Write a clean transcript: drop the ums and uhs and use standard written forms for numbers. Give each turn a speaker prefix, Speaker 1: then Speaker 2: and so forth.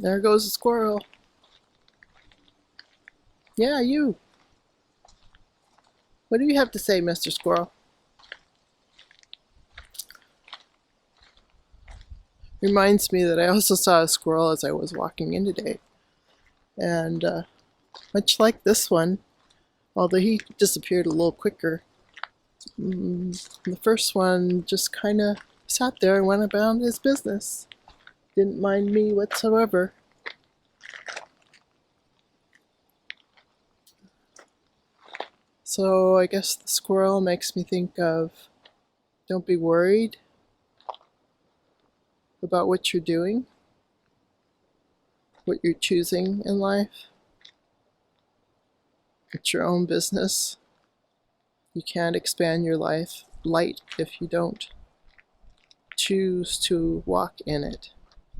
Speaker 1: There goes a squirrel. Yeah, you. What do you have to say, Mr. Squirrel? Reminds me that I also saw a squirrel as I was walking in today. And much like this one, although he disappeared a little quicker, the first one just kind of sat there and went about his business. Didn't mind me whatsoever. So I guess the squirrel makes me think of don't be worried about what you're doing, what you're choosing in life. It's your own business. You can't expand your light if you don't choose to walk in it.